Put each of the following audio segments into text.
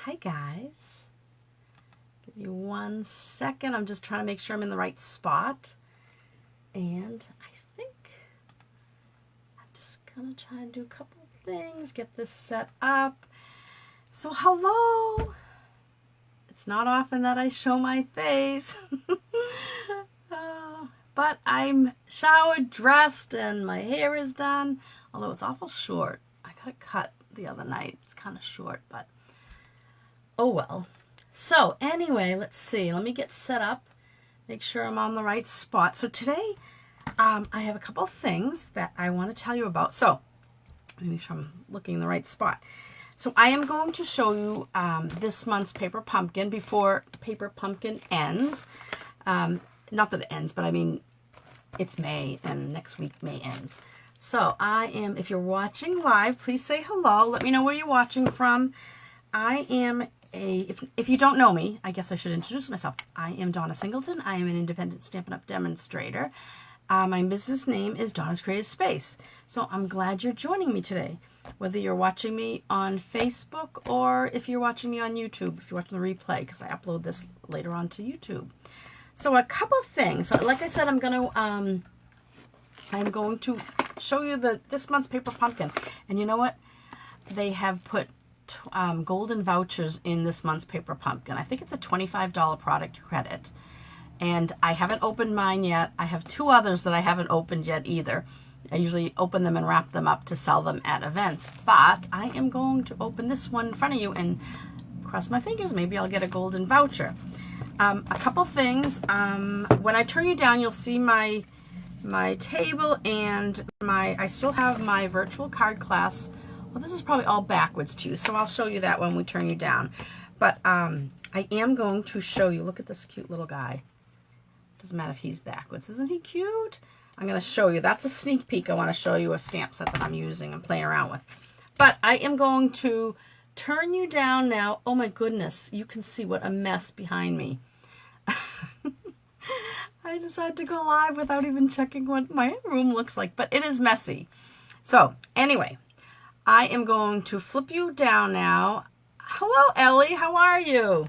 Hi guys. Give me 1 second. I'm just trying to make sure I'm in the right spot. And I think I'm just gonna try and do a couple of things, get this set up. So hello. It's not often that I show my face. But I'm showered, dressed, and my hair is done. Although it's awful short. I got it cut the other night. It's kind of short, but oh well. So anyway, let's see. Let me get set up. Make sure I'm on the right spot. So today, I have a couple of things that I want to tell you about. So let me make sure I'm looking in the right spot. So I am going to show you this month's Paper Pumpkin before Paper Pumpkin ends. Not that it ends, but I mean, it's May and next week May ends. So I am, if you're watching live, please say hello. Let me know where you're watching from. I am if you don't know me, I guess I should introduce myself. I am Donna Singleton. I am an independent Stampin' Up! Demonstrator. My business name is Donna's Creative Space. So I'm glad you're joining me today. Whether you're watching me on Facebook or if you're watching me on YouTube, if you're watching the replay, because I upload this later on to YouTube. So a couple of things. So like I said, I'm going to show you this month's Paper Pumpkin. And you know what? They have put golden vouchers in this month's Paper Pumpkin. I think it's a $25 product credit. And I haven't opened mine yet. I have 2 others that I haven't opened yet either. I usually open them and wrap them up to sell them at events. But I am going to open this one in front of you and cross my fingers. Maybe I'll get a golden voucher. A couple things. When I turn you down, you'll see my table and I still have my virtual card class. Well, this is probably all backwards too, so I'll show you that when we turn you down. But I am going to show you. Look at this cute little guy. Doesn't matter if he's backwards. Isn't he cute? I'm going to show you. That's a sneak peek. I want to show you a stamp set that I'm using and playing around with. But I am going to turn you down now. Oh my goodness. You can see what a mess behind me. I decided to go live without even checking what my room looks like, but it is messy. So anyway, I am going to flip you down now. Hello, Ellie. How are you?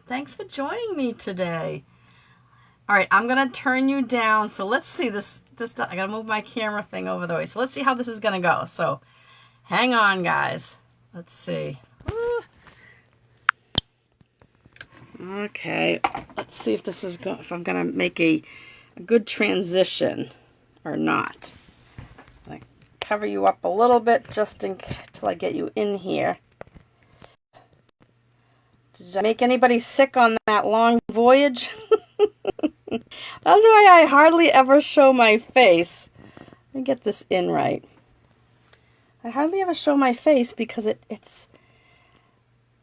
Thanks for joining me today. All right, I'm going to turn you down. So let's see this. I got to move my camera thing over the way. So let's see how this is going to go. So hang on, guys. Let's see. Okay, let's see if this is if I'm going to make a good transition or not. I cover you up a little bit just until I get you in here. Did I make anybody sick on that long voyage? That's why I hardly ever show my face. Let me get this in right. I hardly ever show my face because it's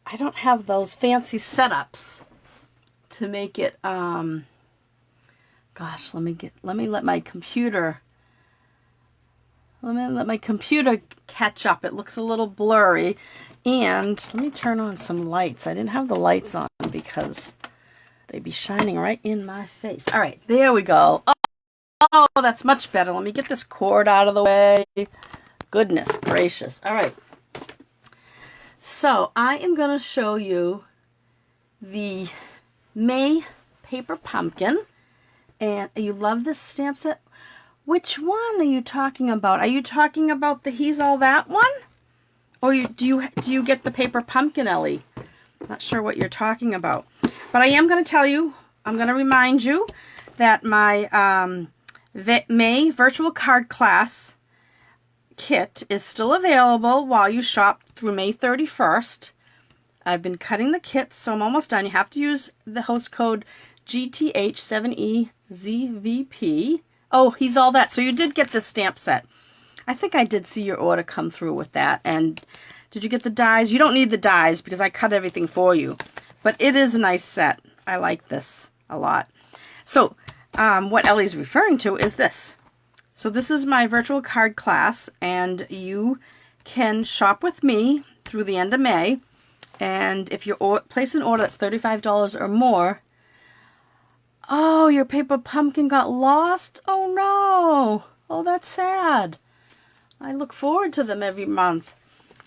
I don't have those fancy setups to make it gosh, let me let my computer catch up. It looks a little blurry. And let me turn on some lights. I didn't have the lights on because they'd be shining right in my face. All right, there we go. Oh, that's much better. Let me get this cord out of the way. Goodness gracious. All right. So I am going to show you the May Paper Pumpkin. And you love this stamp set? Which one are you talking about? Are you talking about the He's All That one? Or do you get the Paper Pumpkin, Ellie? Not sure what you're talking about. But I am going to tell you, I'm going to remind you that my May virtual card class kit is still available while you shop through May 31st. I've been cutting the kit, so I'm almost done. You have to use the host code GTH7EZVP. Oh, He's All That. So you did get this stamp set. I think I did see your order come through with that. And did you get the dies? You don't need the dies because I cut everything for you. But it is a nice set. I like this a lot. So what Ellie's referring to is this. So this is my virtual card class, and you can shop with me through the end of May. And if you place an order that's $35 or more, oh, your Paper Pumpkin got lost? Oh no. Oh, that's sad. I look forward to them every month.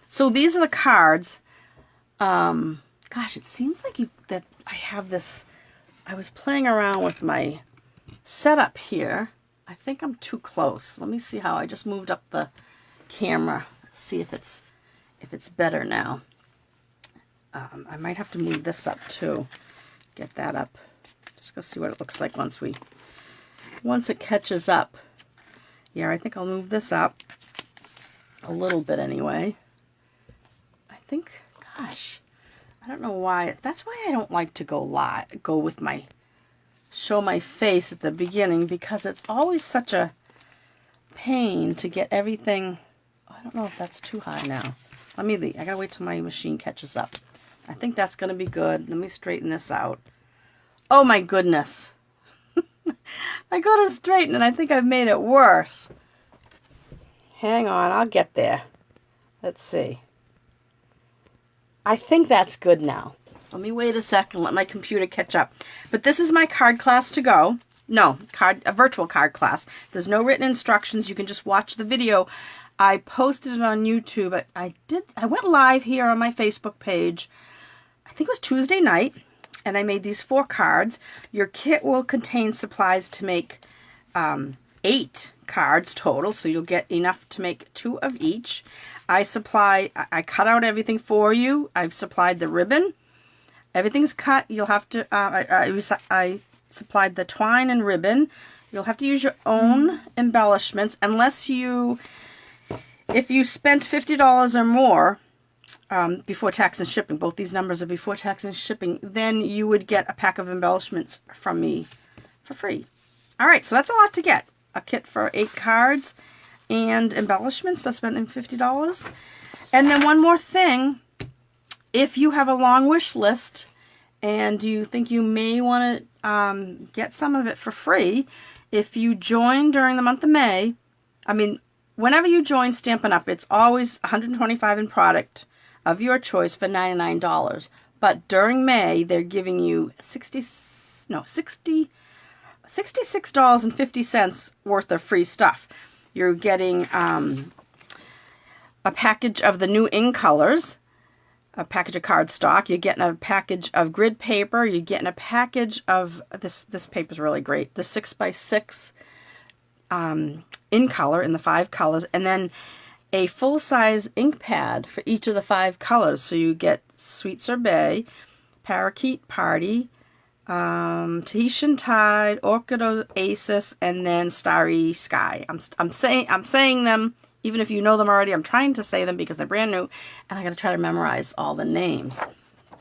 So these are the cards. Gosh, it seems like that I have this, I was playing around with my setup here. I think I'm too close. Let me see how I just moved up the camera. See if it's better now. I might have to move this up too. Get that up. Just go see what it looks like once it catches up. Yeah, I think I'll move this up a little bit anyway. I think, gosh, I don't know why. That's why I don't like to go with my, show my face at the beginning, because it's always such a pain to get everything. I don't know if that's too high now. Let me leave. I gotta wait till my machine catches up. I think that's gonna be good. Let me straighten this out. Oh my goodness. I go to straighten and I think I've made it worse. Hang on, I'll get there. Let's see. I think that's good now. Let me wait a second, let my computer catch up. But this is my card class to go. No, a virtual card class. There's no written instructions. You can just watch the video. I posted it on YouTube. I went live here on my Facebook page. I think it was Tuesday night. And I made these 4 cards. Your kit will contain supplies to make 8 cards total, so you'll get enough to make 2 of each. I cut out everything for you. I've supplied the ribbon. Everything's cut. You'll have to, I supplied the twine and ribbon. You'll have to use your own embellishments unless if you spent $50 or more, before tax and shipping, both these numbers are before tax and shipping, then you would get a pack of embellishments from me for free. All right, so that's a lot to get. A kit for 8 cards and embellishments for spending $50. And then one more thing, if you have a long wish list and you think you may want to get some of it for free, if you join during the month of May, whenever you join Stampin' Up, it's always $125 in product of your choice for $99. But during May, they're giving you $66.50 worth of free stuff. You're getting a package of the new ink colors, a package of cardstock. You're getting a package of grid paper. You're getting a package of, this paper's really great, the 6x6 in color, in the 5 colors, and then a full-size ink pad for each of the 5 colors. So you get Sweet Sorbet, Parakeet Party, Tahitian Tide, Orchid Oasis, and then Starry Sky. I'm saying them, even if you know them already. I'm trying to say them because they're brand new, and I got to try to memorize all the names.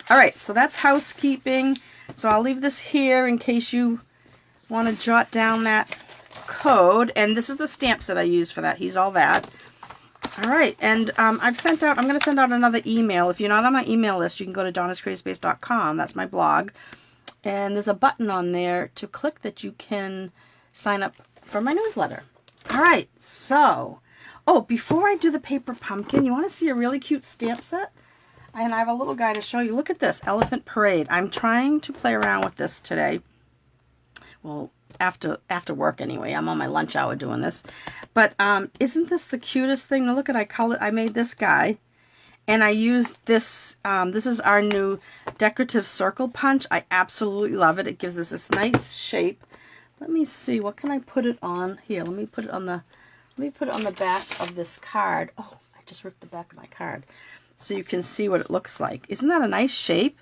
All right, so that's housekeeping. So I'll leave this here in case you want to jot down that code. And this is the stamp set I used for that. He's all that. All right, and I'm going to send out another email. If you're not on my email list, you can go to donnascreativespace.com. That's my blog. And there's a button on there to click that you can sign up for my newsletter. All right, so, before I do the paper pumpkin, you want to see a really cute stamp set? And I have a little guy to show you. Look at this, Elephant Parade. I'm trying to play around with this today. Well, after work anyway. I'm on my lunch hour doing this. But isn't this the cutest thing? Now look at, I made this guy. And I used this, this is our new decorative circle punch. I absolutely love it. It gives us this nice shape. Let me see, what can I put it on? Here, let me put it on the back of this card. Oh, I just ripped the back of my card. So you can see what it looks like. Isn't that a nice shape?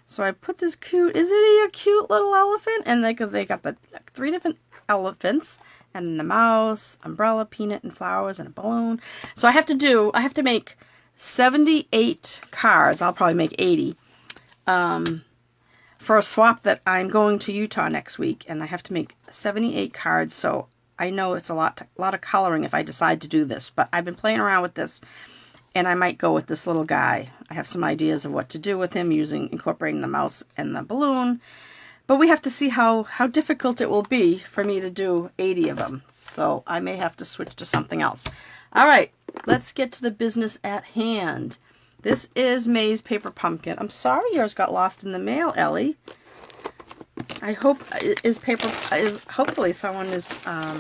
So I put this isn't he a cute little elephant? And they got the 3 different elephants, and the mouse, umbrella, peanut, and flowers, and a balloon. So I have to make 78 cards. I'll probably make 80 for a swap that I'm going to Utah next week, and I have to make 78 cards. So I know it's a lot of coloring if I decide to do this, but I've been playing around with this, and I might go with this little guy. I have some ideas of what to do with him incorporating the mouse and the balloon, but we have to see how difficult it will be for me to do 80 of them. So I may have to switch to something else. All right, let's get to the business at hand. This is May's Paper Pumpkin. I'm sorry yours got lost in the mail, Ellie. I hope hopefully someone is, I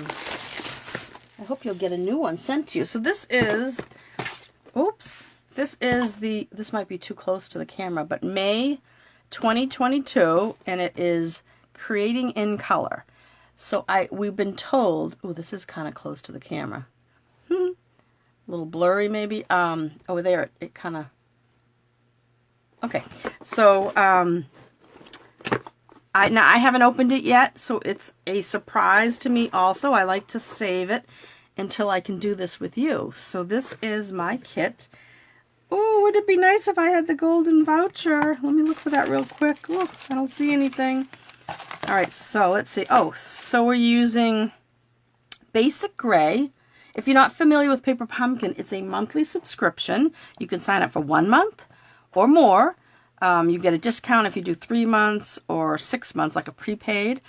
hope you'll get a new one sent to you. So this is this is this might be too close to the camera, but May 2022, and it is Creating in Color. So we've been told, oh, this is kind of close to the camera. A little blurry maybe. Over there, it kind of, okay. So, now I haven't opened it yet, so it's a surprise to me also. I like to save it until I can do this with you. So this is my kit. Oh, would it be nice if I had the golden voucher? Let me look for that real quick. Oh, I don't see anything. All right, so let's see. Oh, so we're using Basic Gray. If you're not familiar with Paper Pumpkin, it's a monthly subscription. You can sign up for 1 month or more. You get a discount if you do 3 months or 6 months, like a prepaid.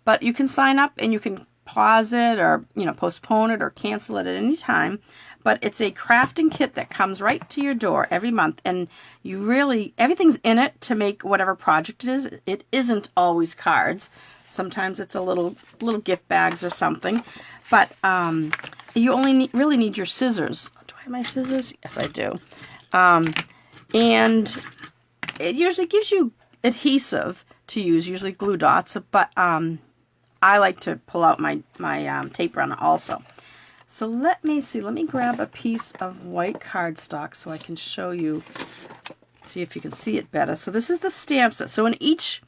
But you can sign up and you can pause it or, you know, postpone it or cancel it at any time. But it's a crafting kit that comes right to your door every month, and you really, everything's in it to make whatever project it is. It isn't always cards. Sometimes it's a little gift bags or something. But you only really need your scissors. Do I have my scissors? Yes, I do. And it usually gives you adhesive to use, usually glue dots, but I like to pull out my tape runner also. So let me see, let me grab a piece of white cardstock so I can show you, see if you can see it better. So this is the stamp set. So in each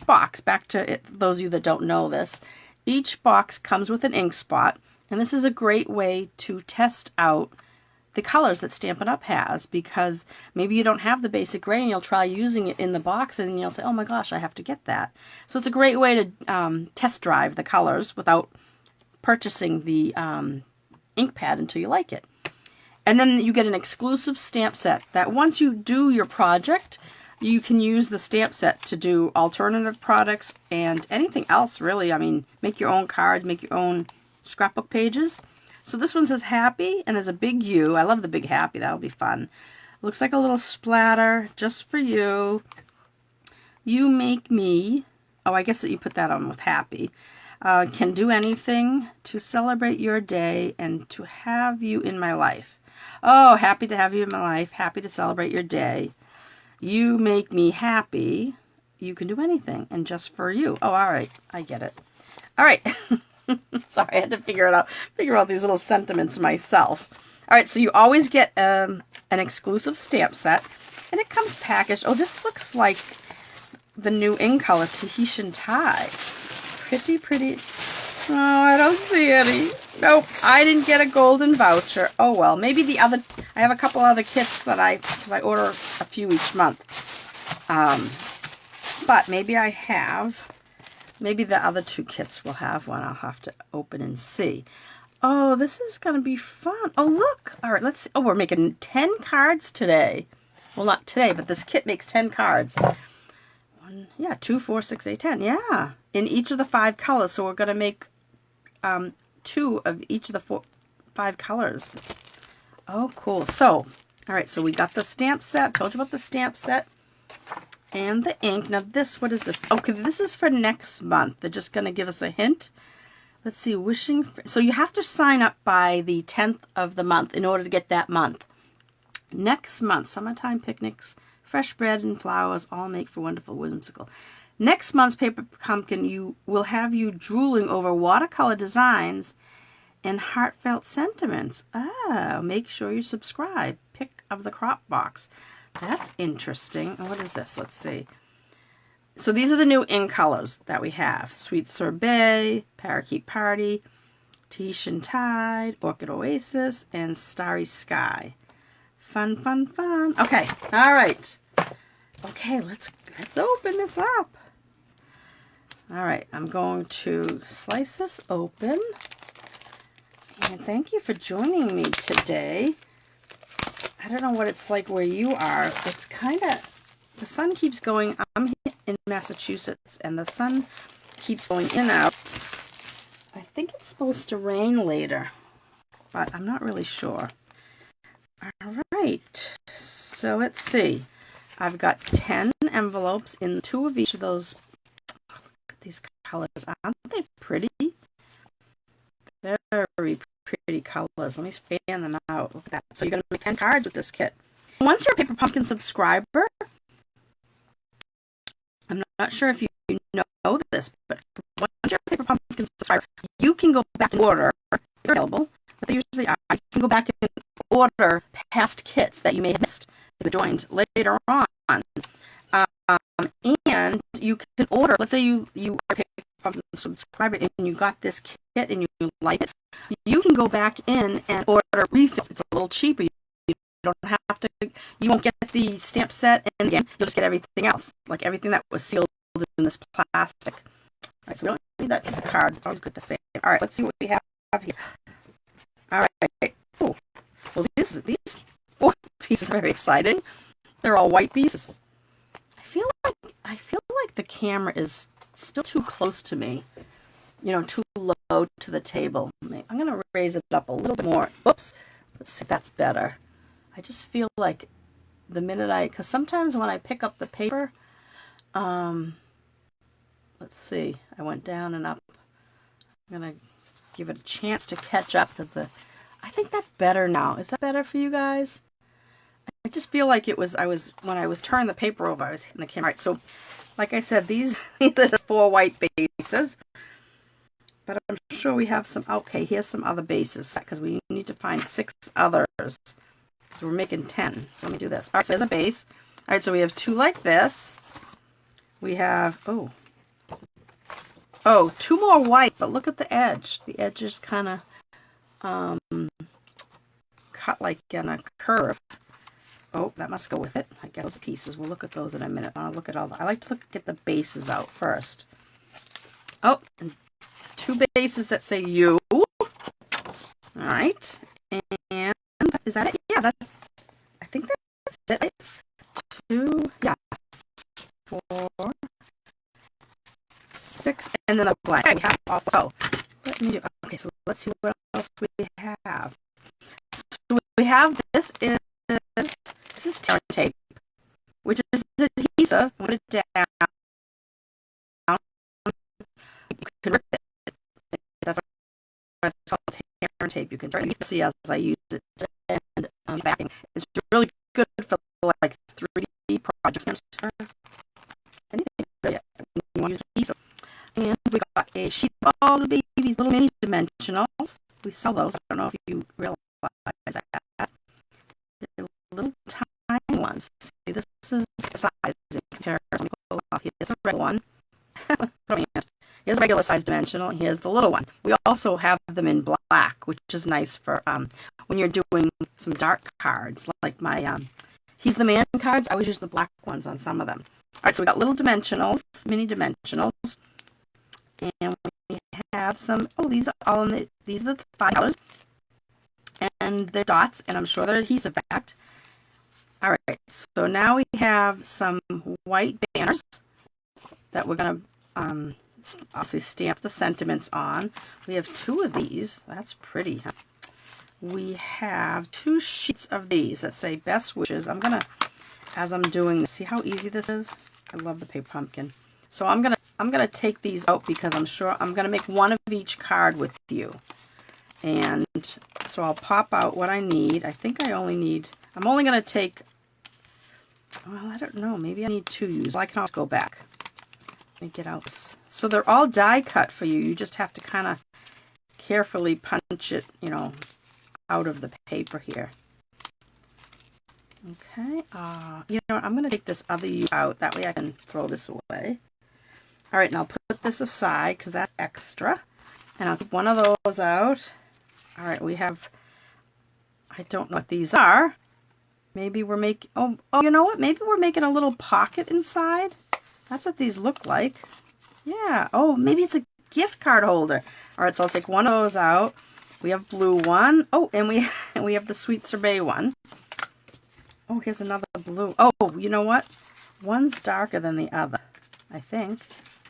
box, back to it, those of you that don't know this, each box comes with an ink spot, and this is a great way to test out the colors that Stampin' Up! Has, because maybe you don't have the Basic Gray and you'll try using it in the box and you'll say, oh my gosh, I have to get that. So it's a great way to test drive the colors without purchasing the ink pad until you like it. And then you get an exclusive stamp set that once you do your project, you can use the stamp set to do alternative products and anything else really. I mean, make your own cards, make your own scrapbook pages. So this one says happy, and there's a big U. I love the big happy. That'll be fun. Looks like a little splatter just for you. You make me. Oh, I guess that you put that on with happy. Can do anything to celebrate your day and to have you in my life. Oh, happy to have you in my life. Happy to celebrate your day. You make me happy. You can do anything, and just for you. Oh, all right. I get it. All right. Sorry, I had to figure out these little sentiments myself. All right, so you always get an exclusive stamp set, and it comes packaged. Oh, this looks like the new in color Tahitian tie. Pretty, pretty. Oh, I don't see any. Nope, I didn't get a golden voucher. Oh well, maybe the other. I have a couple other kits that I order a few each month. But maybe I have. Maybe the other 2 kits will have one. I'll have to open and see. Oh, this is going to be fun. Oh, look. All right, let's see. Oh, we're making 10 cards today. Well, not today, but this kit makes 10 cards. 1, yeah, 2, 4, 6, 8, 10. Yeah, in each of the 5 colors. So we're going to make 2 of each of the 5 colors. Oh, cool. So, all right, so we got the stamp set. Told you about the stamp set. And the ink. Now this, what is this? Okay, this is for next month. They're just going to give us a hint. Let's see, wishing for, so you have to sign up by the 10th of the month in order to get that month. Next month, summertime picnics, fresh bread and flowers, all make for wonderful whimsical. Next month's Paper Pumpkin will have you drooling over watercolor designs and heartfelt sentiments. Oh, make sure you subscribe. Pick of the crop box. That's interesting. What is this? Let's see. So these are the new in colors that we have. Sweet Sorbet, Parakeet Party, Tahitian Tide, Orchid Oasis, and Starry Sky. Fun, fun, fun. Okay. All right. Okay, let's open this up. All right. I'm going to slice this open. And thank you for joining me today. I don't know what it's like where you are. It's kind of, the sun keeps going, I'm in Massachusetts, and the sun keeps going in and out. I think it's supposed to rain later, but I'm not really sure. All right, so let's see. I've got 10 envelopes in 2 of each of those. Oh, look at these colors. Aren't they pretty? Very pretty colors. Let me fan them out. Look at that. So you're going to make 10 cards with this kit. once you're a Paper Pumpkin subscriber, I'm not sure if you know this, but once you're a Paper Pumpkin subscriber, you can go back and order. They're available, but they usually are. You can go back and order past kits that you may have missed if you joined later on. And you can order, let's say you are a Paper Pumpkin subscriber and you got this kit and you like it, you can go back in and order refills. It's a little cheaper. You don't have to, you won't get the stamp set, and again, you'll just get everything else, like everything that was sealed in this plastic. All right, so we don't need that piece of card. It's always good to save. All right, let's see what we have here. All right. Oh, well, these 4 pieces are very exciting. They're all white pieces. I feel like the camera is still too close to me. You know, too low to the table. I'm going to raise it up a little bit more. Oops. Let's see if that's better. I just feel like the minute because sometimes when I pick up the paper, let's see, I went down and up. I'm going to give it a chance to catch up because I think that's better now. Is that better for you guys? I just feel like it was, when I was turning the paper over, I was hitting the camera. All right, so like I said, these are the 4 white bases. But I'm sure we have some, okay, here's some other bases because we need to find 6 others. So we're making 10. So let me do this. All right, so there's a base. All right, so we have 2 like this. We have, oh, 2 more white, but look at the edge. The edge is kind of cut like in a curve. Oh, that must go with it. I guess those pieces. We'll look at those in a minute. I want to look at all I like to get the bases out first. Oh, and 2 bases that say you. All right. And is that it? Yeah, I think that's it. Right? 2, yeah. 4, 6, and then a blank. Okay, we have all 4. So let me do. Okay, so let's see what else we have. So we have this is tear tape, which is adhesive. Put it down. You can rip it. That's why it's called tear tape. You can turn it. See as I use it and backing. It's really good for like 3D projects. Anything really. You want to use adhesive. And we got a sheet of all the babies, little mini dimensionals. We sell those. I don't know if you realize that. They're little tiny ones. See, this is the size in comparison. Let me pull off. Here's a regular one. Here's a regular size dimensional. Here's the little one. We also have them in black, which is nice for when you're doing some dark cards, like my He's the Man cards. I always use the black ones on some of them. All right, so we got little dimensionals, mini dimensionals, and we have some. Oh, these are all in these are the 5 colors. And they're dots, and I'm sure they're adhesive backed. All right, so now we have some white banners that we're going to obviously stamp the sentiments on. We have 2 of these. That's pretty, huh? We have 2 sheets of these that say best wishes. I'm going to, as I'm doing this, see how easy this is? I love the paper pumpkin. So I'm gonna take these out because I'm sure I'm going to make 1 of each card with you. And so I'll pop out what I need. I think I'm only going to take, well, I don't know, maybe I need 2 use. Well, I can always go back. Let me get out this. So they're all die cut for you. You just have to kind of carefully punch it, you know, out of the paper here. Okay. You know what? I'm going to take this other U out. That way I can throw this away. All right, and I'll put this aside because that's extra. And I'll keep 1 of those out. All right, we have, I don't know what these are. Maybe we're making, oh, you know what? Maybe we're making a little pocket inside. That's what these look like. Yeah. Oh, maybe it's a gift card holder. All right, so I'll take 1 of those out. We have blue one. Oh, and we have the sweet sorbet one. Oh, here's another blue. Oh, you know what? One's darker than the other, I think.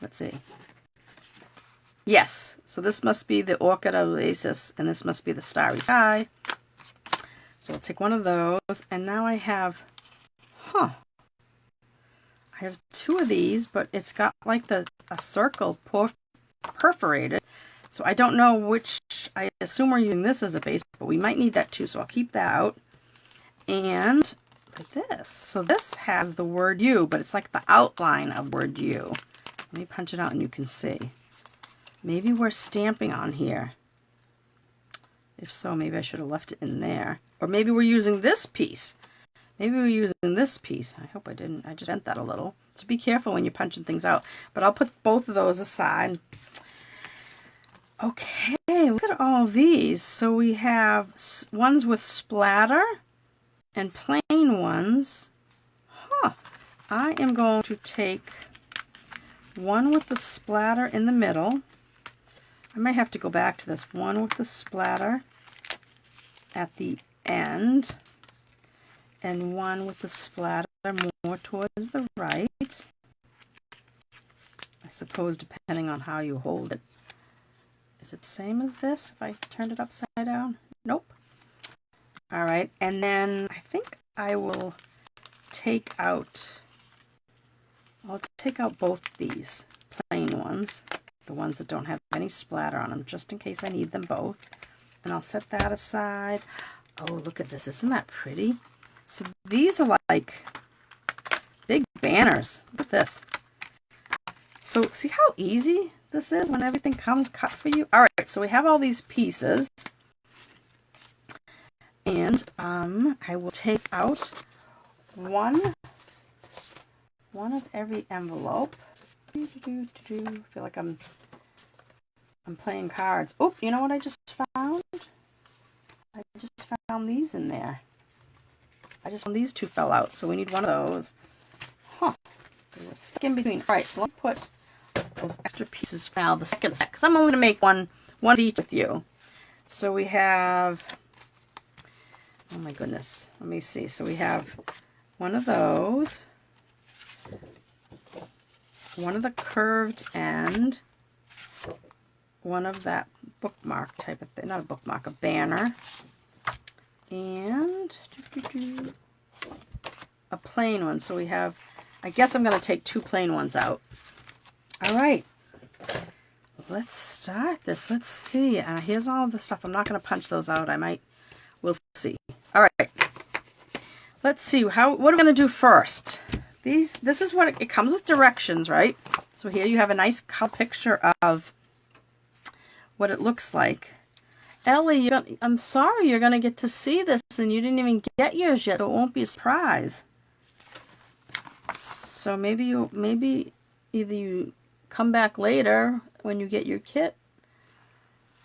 Let's see. Yes, so this must be the Orchid Oasis, and this must be the Starry Sky. So I'll take 1 of those, and now I have, I have 2 of these, but it's got like a circle perforated. So I don't know which, I assume we're using this as a base, but we might need that too, so I'll keep that out. And look at this. So this has the word you, but it's like the outline of word you. Let me punch it out and you can see. Maybe we're stamping on here. If so, maybe I should have left it in there. Or maybe we're using this piece. Maybe we're using this piece. I hope I didn't. I just bent that a little. So be careful when you're punching things out. But I'll put both of those aside. Okay, look at all these. So we have ones with splatter and plain ones. Huh. I am going to take one with the splatter in the middle. I might have to go back to this. One with the splatter at the end, and one with the splatter more towards the right. I suppose depending on how you hold it. Is it the same as this if I turned it upside down? Nope. All right, and then I think I will take out, I'll take out both these plain ones, the ones that don't have any splatter on them, just in case I need them both. And I'll set that aside. Oh, look at this. Isn't that pretty? So these are like big banners. Look at this. So see how easy this is when everything comes cut for you? All right, so we have all these pieces. And I will take out one of every envelope. I feel like I'm playing cards. Oh, you know what I just found? I just found these in there. I just found these two fell out, so we need one of those. Huh. They were stuck in between. All right, so let me put those extra pieces for now, the second set, because I'm only going to make one of each with you. So we have, oh my goodness, let me see. So we have one of those, one of the curved end, one of that bookmark type of thing, not a bookmark, a banner, and a plain one. So we have, I guess I'm going to take two plain ones out. All right, let's start this. Let's see. Here's all the stuff. I'm not going to punch those out. We'll see. All right, let's see. What are we going to do first? This is what it comes with directions, right? So here you have a nice color picture of what it looks like. Ellie, I'm sorry you're going to get to see this and you didn't even get yours yet, so it won't be a surprise. So maybe either you come back later when you get your kit.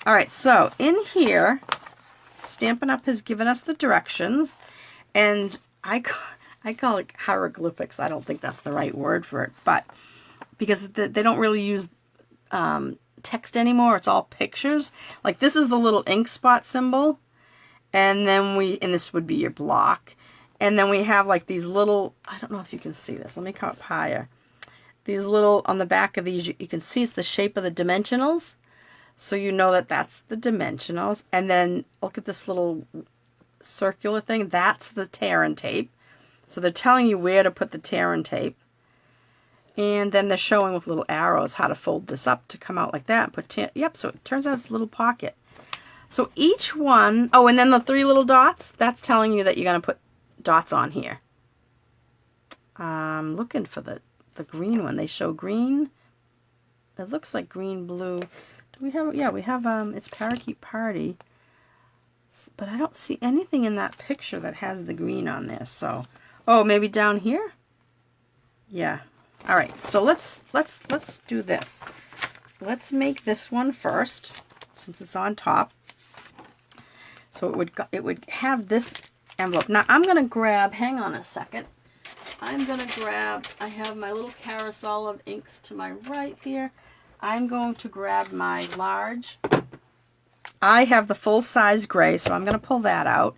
All right, so in here, Stampin' Up! Has given us the directions, and I call it hieroglyphics. I don't think that's the right word for it, but because they don't really use text anymore, it's all pictures. Like this is the little ink spot symbol, and then and this would be your block, and then we have like these little, I don't know if you can see this, let me come up higher. These little, on the back of these, you can see it's the shape of the dimensionals, so you know that that's the dimensionals. And then look at this little circular thing, that's the tear and tape. So they're telling you where to put the tear and tape. And then they're showing with little arrows how to fold this up to come out like that. Yep, so it turns out it's a little pocket. So each one, oh, and then the three little dots, that's telling you that you're going to put dots on here. I'm looking for the green one. They show green. It looks like green, blue. Do we have, yeah, we have, it's Parakeet Party. But I don't see anything in that picture that has the green on there. So, oh, maybe down here? Yeah. All right, so let's do this. Let's make this one first, since it's on top. So it would have this envelope. Now I'm gonna grab. Hang on a second. I'm gonna grab. I have my little carousel of inks to my right here. I'm going to grab my large. I have the full size gray, so I'm gonna pull that out.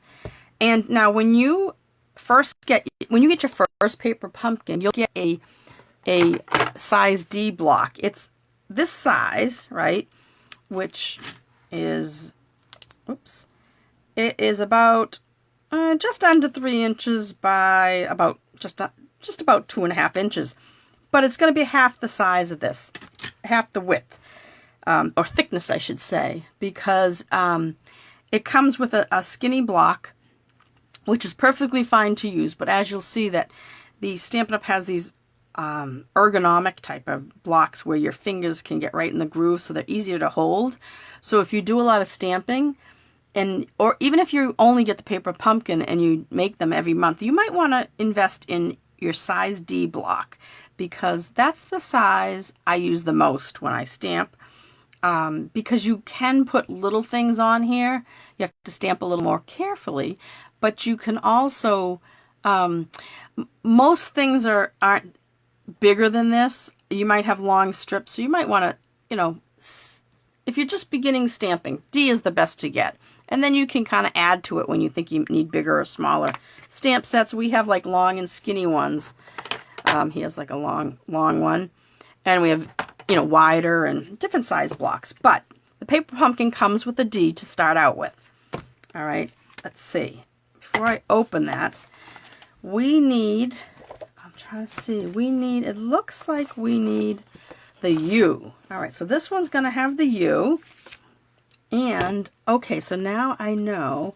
And now when you get your first paper pumpkin, you'll get a size D block. It's this size, right? Which is, oops, it is about just under 3 inches by about just about 2.5 inches. But it's going to be half the size of this, half the width, or thickness, I should say, because it comes with a skinny block which is perfectly fine to use. But as you'll see that the Stampin' Up! Has these ergonomic type of blocks where your fingers can get right in the groove, so they're easier to hold. So if you do a lot of stamping, or even if you only get the paper pumpkin and you make them every month, you might want to invest in your size D block, because that's the size I use the most when I stamp. Because you can put little things on here. You have to stamp a little more carefully, but you can also, most things aren't bigger than this. You might have long strips, so you might want to, you know, if you're just beginning stamping, D is the best to get. And then you can kind of add to it when you think you need bigger or smaller stamp sets. We have like long and skinny ones. He has like a long one. And we have, you know, wider and different size blocks. But the paper pumpkin comes with a D to start out with. All right, let's see. Before I open that, we need, I'm trying to see, it looks like we need the U. All right, so this one's going to have the U. And, okay, so now I know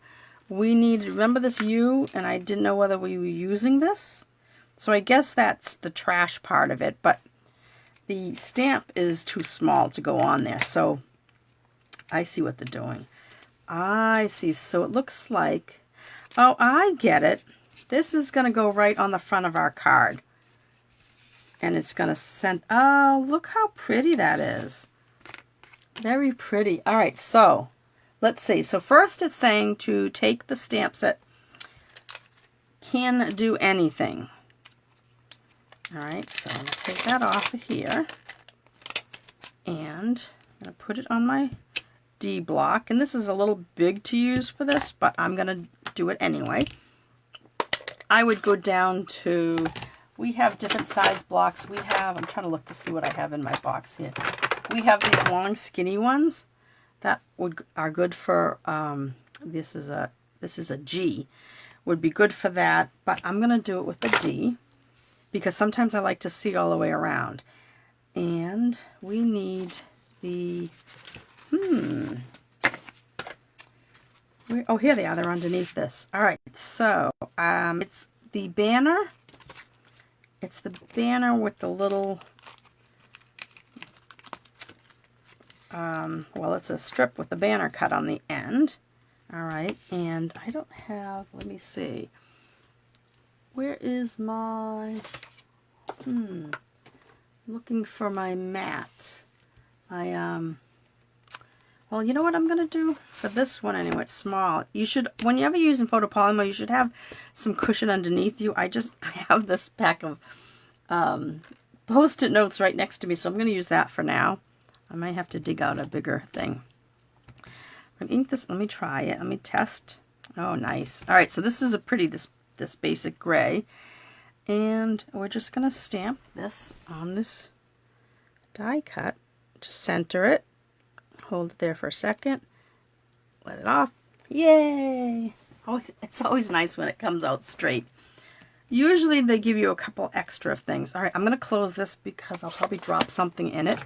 we need, remember this U, and I didn't know whether we were using this. So I guess that's the trash part of it, but the stamp is too small to go on there. So I see what they're doing. I see. So it looks like, oh, I get it. This is going to go right on the front of our card. And it's going to send, oh, look how pretty that is. Very pretty. All right, so let's see. So first it's saying to take the stamp set, can do anything. All right, so I'm going to take that off of here. And I'm going to put it on my D block. And this is a little big to use for this, but I'm going to do it anyway. I would go down to, we have different size blocks. We have, I'm trying to look to see what I have in my box here. We have these long skinny ones that are good for, this is a G, would be good for that, but I'm going to do it with a D because sometimes I like to see all the way around. And we need the, oh, here they are, they're underneath this. All right, so it's the banner. It's the banner with the little, well, it's a strip with the banner cut on the end. All right, and I don't have, let me see. Where is my, looking for my mat. Well, you know what I'm going to do for this one anyway, it's small. You should, whenever you're using photopolymer, you should have some cushion underneath you. I have this pack of Post-it notes right next to me, so I'm going to use that for now. I might have to dig out a bigger thing. I'm going to ink this, let me try it, let me test. Oh, nice. All right, so this is a pretty, this basic gray. And we're just going to stamp this on this die cut. Just center it. Hold it there for a second. Let it off. Yay! Oh, it's always nice when it comes out straight. Usually they give you a couple extra things. All right, I'm going to close this because I'll probably drop something in it.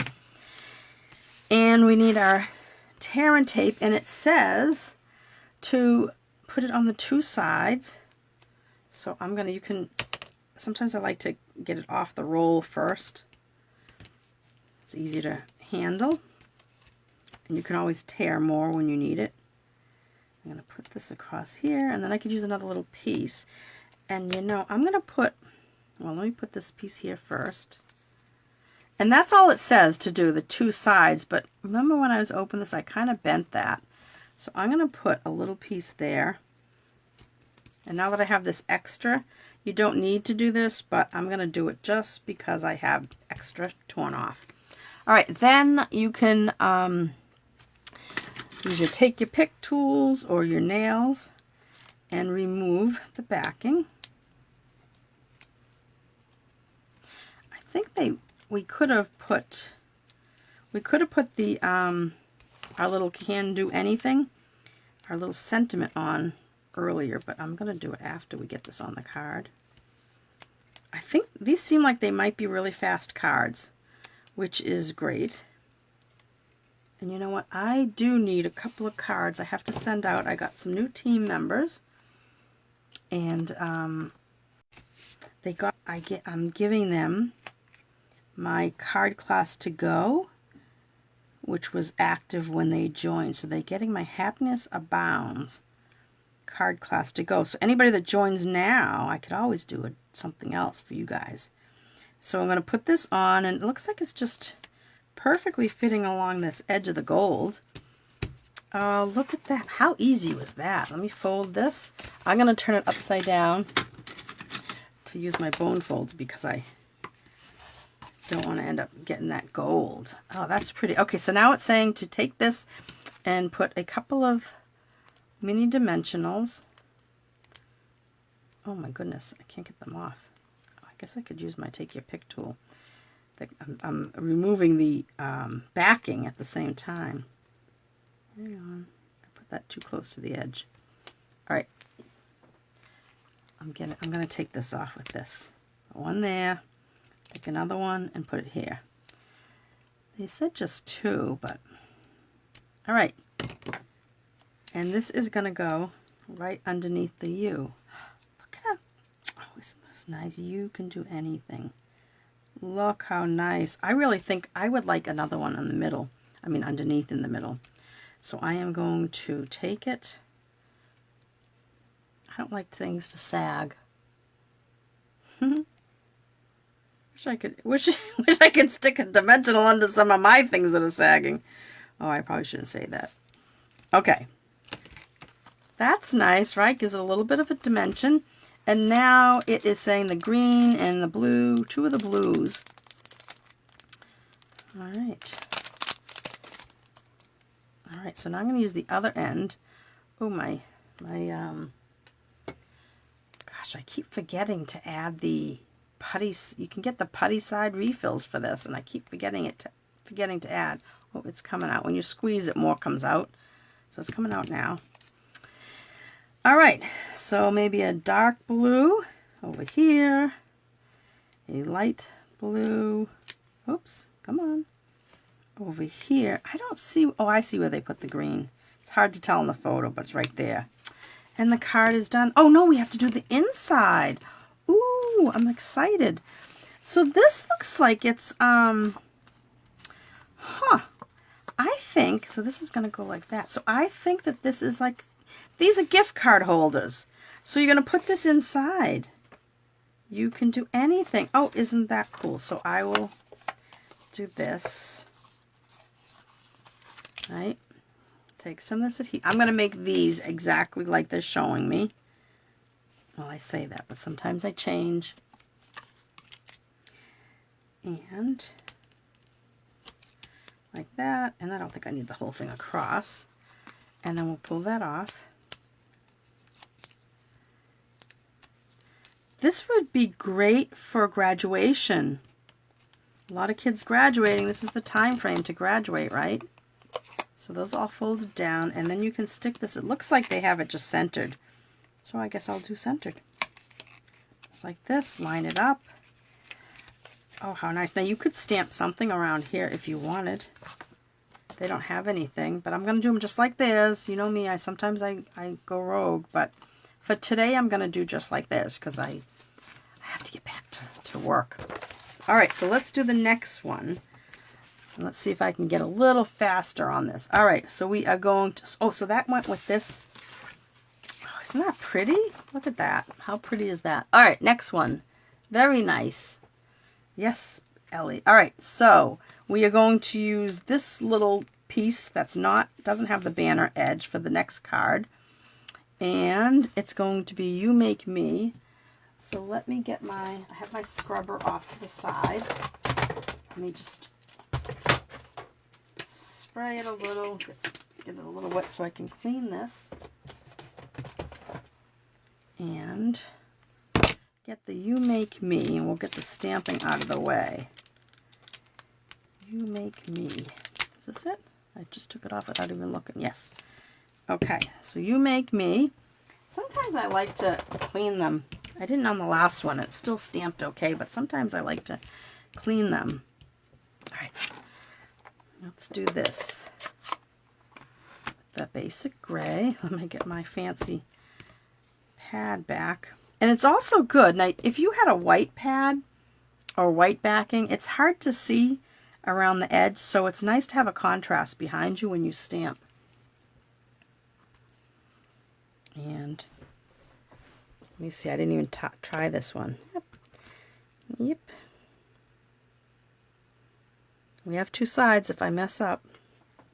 And we need our tear and tape, and it says to put it on the two sides. So I'm going to, you can, sometimes I like to get it off the roll first. It's easier to handle. And you can always tear more when you need it. I'm going to put this across here, and then I could use another little piece. And you know, I'm going to put, well, let me put this piece here first. And that's all it says to do, the two sides. But remember when I was opening this, I kind of bent that. So I'm going to put a little piece there. And now that I have this extra, you don't need to do this, but I'm going to do it just because I have extra torn off. All right, then you can take your pick tools or your nails and remove the backing. I think we could have put the our little can do anything, our little sentiment on earlier, but I'm going to do it after we get this on the card. I think these seem like they might be really fast cards, which is great. And you know what? I do need a couple of cards I have to send out. I got some new team members, And I'm giving them my card class to go, which was active when they joined. So they're getting my Happiness Abounds card class to go. So anybody that joins now, I could always do something else for you guys. So I'm going to put this on, and it looks like it's just perfectly fitting along this edge of the gold. Oh, look at that. How easy was that? Let me fold this. I'm going to turn it upside down to use my bone folds because I don't want to end up getting that gold. Oh, that's pretty. Okay, so now it's saying to take this and put a couple of mini dimensionals. Oh my goodness, I can't get them off. I guess I could use my Take Your Pick tool. I'm removing the backing at the same time. Hang on, I put that too close to the edge. All right, I'm going to take this off with this. One there. Take another one and put it here. They said just 2, but all right. And this is going to go right underneath the U. Look at that. Oh, isn't this nice? You can do anything. Look how nice. I really think I would like another one in the middle. I mean, underneath in the middle. So I am going to take it. I don't like things to sag. Wish I could stick a dimensional under some of my things that are sagging. Oh, I probably shouldn't say that. Okay. That's nice, right? Gives it a little bit of a dimension. And now it is saying the green and the blue, 2 of the blues. All right. All right, so now I'm going to use the other end. Oh, gosh, I keep forgetting to add the putty. You can get the putty side refills for this, and I keep forgetting to add. Oh, it's coming out. When you squeeze it, more comes out. So it's coming out now. All right, so maybe a dark blue over here, a light blue, oops, come on, over here. I don't see, oh, I see where they put the green. It's hard to tell in the photo, but it's right there. And the card is done. Oh, no, we have to do the inside. Ooh, I'm excited. So this looks like it's, I think, so this is going to go like that. So I think that this is like, these are gift card holders. So you're going to put this inside. You can do anything. Oh, isn't that cool? So I will do this. Right? Take some of this adhesive. I'm going to make these exactly like they're showing me. Well, I say that, but sometimes I change. And like that. And I don't think I need the whole thing across. And then we'll pull that off. This would be great for graduation. A lot of kids graduating. This is the time frame to graduate, right? So those all folded down, and then you can stick this. It looks like they have it just centered. So I guess I'll do centered. Just like this, line it up. Oh, how nice. Now you could stamp something around here if you wanted. They don't have anything, but I'm going to do them just like theirs. You know me, sometimes I go rogue, but for today I'm going to do just like theirs because I have to get back to work. All right, so let's do the next one. And let's see if I can get a little faster on this. All right, so we are going to, oh, so that went with this. Oh, isn't that pretty? Look at that. How pretty is that? All right, next one. Very nice. Yes, Ellie. All right, so we are going to use this little piece that's doesn't have the banner edge for the next card. And it's going to be You Make Me. So let me get I have my scrubber off to the side. Let me just spray it a little, get it a little wet so I can clean this. And get the You Make Me, and we'll get the stamping out of the way. You Make Me. Is this it? I just took it off without even looking. Yes. Okay, so You Make Me. Sometimes I like to clean them. I didn't on the last one. It's still stamped okay, but sometimes I like to clean them. All right, let's do this. The basic gray. Let me get my fancy pad back. And it's also good. Now, if you had a white pad or white backing, it's hard to see around the edge, so it's nice to have a contrast behind you when you stamp. And let me see, I didn't even try this one. Yep. Yep. We have two sides if I mess up.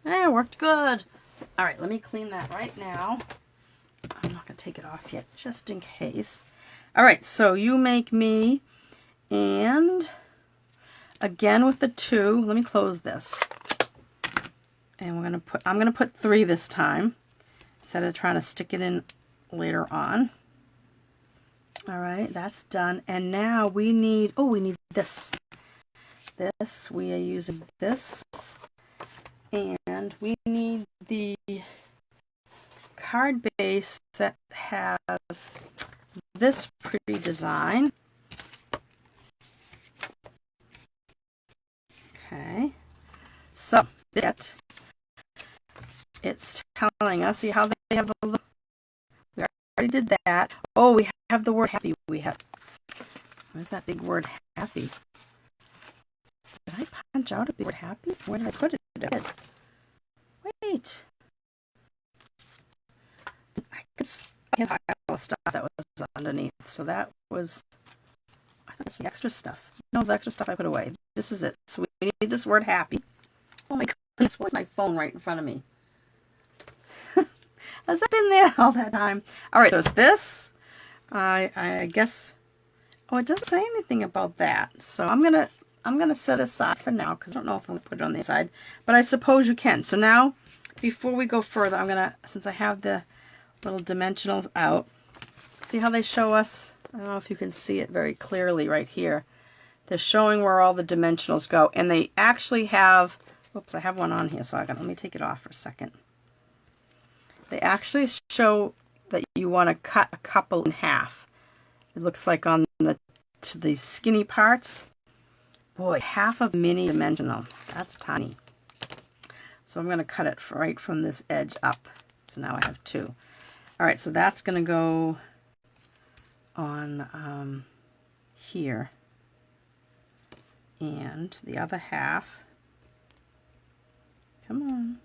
It worked good. All right, let me clean that right now. I'm not going to take it off yet, just in case. All right, so you make me, and again with the 2, let me close this. And I'm going to put 3 this time, instead of trying to stick it in later on. All right, that's done. And now we need, we need this. We are using this. And we need the card base that has this pretty design. Okay, so it's telling us, see how they have a little, we already did that. Oh, we have the word happy. Where's that big word happy? Did I punch out a big word happy? Where did I put it? Wait. I could get all the stuff that was underneath. So that was, I thought this was the extra stuff. No, the extra stuff I put away. This is it. So we need this word happy. Oh my goodness, what's my phone right in front of me? Has that been there all that time? All right, so it's this. I guess, it doesn't say anything about that. So I'm gonna set it aside for now because I don't know if I'm gonna put it on the inside, but I suppose you can. So now, before we go further, I'm gonna, since I have the little dimensionals out, see how they show us? I don't know if you can see it very clearly right here. They're showing where all the dimensionals go, and they actually have, oops, I have one on here, so let me take it off for a second. They actually show that you want to cut a couple in half. It looks like on the skinny parts. Boy, half a mini dimensional. That's tiny. So I'm going to cut it right from this edge up. So now I have 2. All right, so that's going to go on here. And the other half, come on.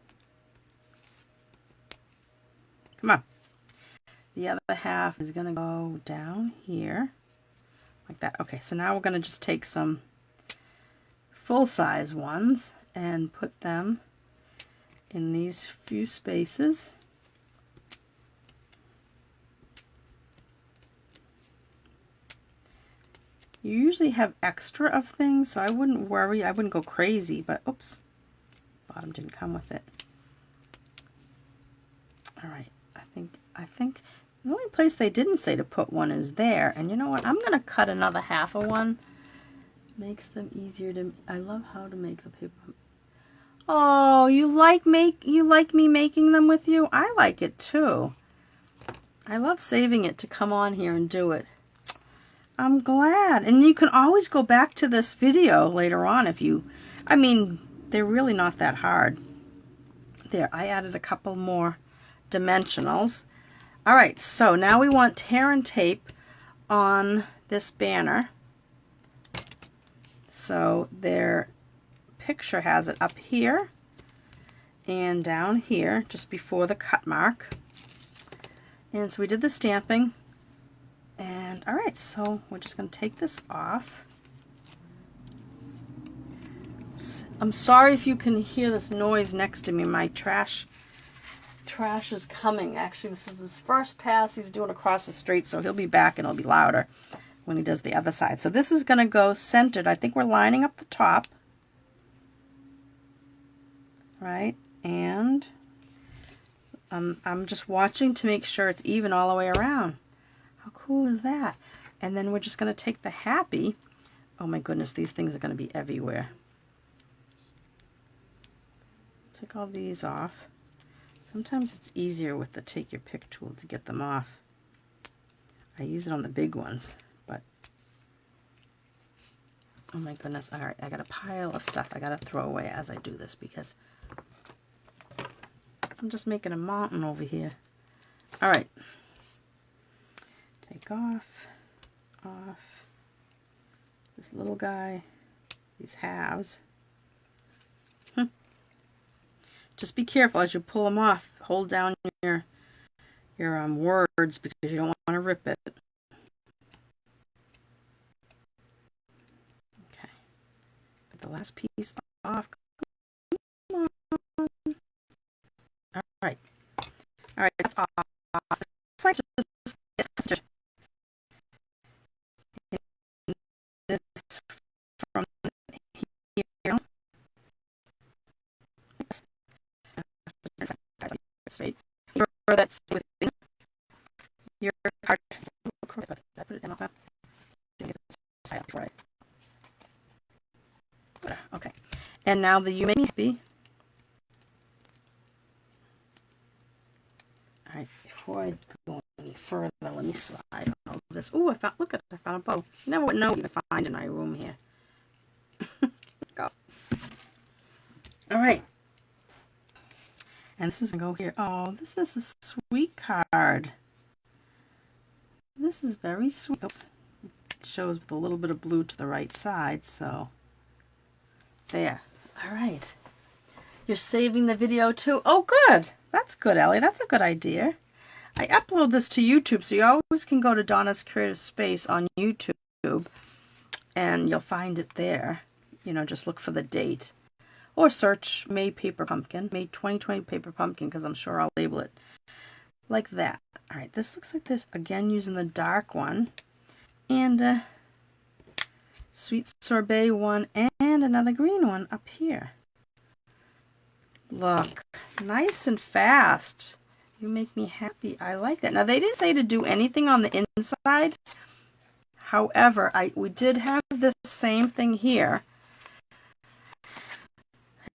Come on. The other half is going to go down here like that. Okay, so now we're going to just take some full-size ones and put them in these few spaces. You usually have extra of things, so I wouldn't worry. I wouldn't go crazy, but oops, bottom didn't come with it. All right, I think the only place they didn't say to put one is there. And you know what? I'm going to cut another half of one. Makes them easier to, I love how to make the paper. Oh, you like me making them with you? I like it too. I love saving it to come on here and do it. I'm glad. And you can always go back to this video later on if you, I mean, they're really not that hard. There, I added a couple more dimensionals. All right, so now we want tear and tape on this banner. So their picture has it up here and down here, just before the cut mark. And so we did the stamping. And all right, so we're just going to take this off. I'm sorry if you can hear this noise next to me. My trash is coming. Actually, this is his first pass he's doing across the street, so he'll be back and it'll be louder when he does the other side. So this is going to go centered. I think we're lining up the top. Right? And I'm just watching to make sure it's even all the way around. How cool is that? And then we're just going to take the happy. Oh my goodness, these things are going to be everywhere. Take all these off. Sometimes it's easier with the take your pick tool to get them off. I use it on the big ones, but oh my goodness. All right, I got a pile of stuff I got to throw away as I do this because I'm just making a mountain over here. All right. Take off, this little guy, these halves. Just be careful as you pull them off. Hold down your words because you don't want to rip it. Okay, put the last piece off. Come on. All right, that's off. It's like just this from here. Straight. That's within your card. I put it in like that. Right. Okay. And now the You Make Me Happy. All right. Before I go any further, let me slide on all this. Oh, I found a bow. You never would know what you could find in my room here. Go. All right. And this is going to go here. Oh, this is a sweet card. This is very sweet. It shows with a little bit of blue to the right side, so there. All right. You're saving the video too. Oh, good. That's good, Ellie. That's a good idea. I upload this to YouTube, so you always can go to Donna's Creative Space on YouTube, and you'll find it there. You know, just look for the date. Or search May Paper Pumpkin, May 2020 Paper Pumpkin, because I'm sure I'll label it like that. All right, this looks like this, again, using the dark one. And Sweet Sorbet one and another green one up here. Look, nice and fast. You make me happy. I like that. Now, they didn't say to do anything on the inside. However, we did have this same thing here.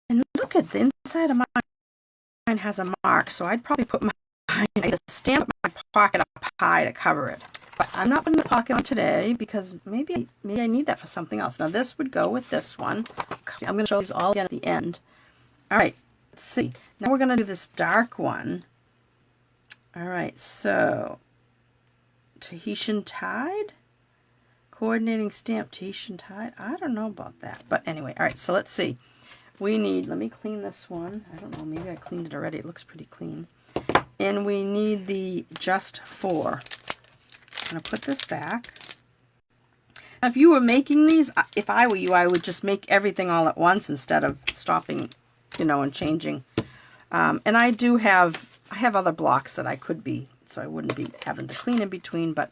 And look at the inside of mine has a mark, so I'd probably put I stamp my pocket up high to cover it. But I'm not putting the pocket on today because maybe I need that for something else. Now this would go with this one. I'm going to show these all again at the end. All right, let's see. Now we're going to do this dark one. All right, so Tahitian Tide? Coordinating stamp Tahitian Tide? I don't know about that. But anyway, all right, so let's see. We need, let me clean this one. I don't know, maybe I cleaned it already. It looks pretty clean. And we need the Just For. I'm going to put this back. Now, if you were making these, if I were you, I would just make everything all at once instead of stopping, you know, and changing. And I have other blocks that I could be, so I wouldn't be having to clean in between, but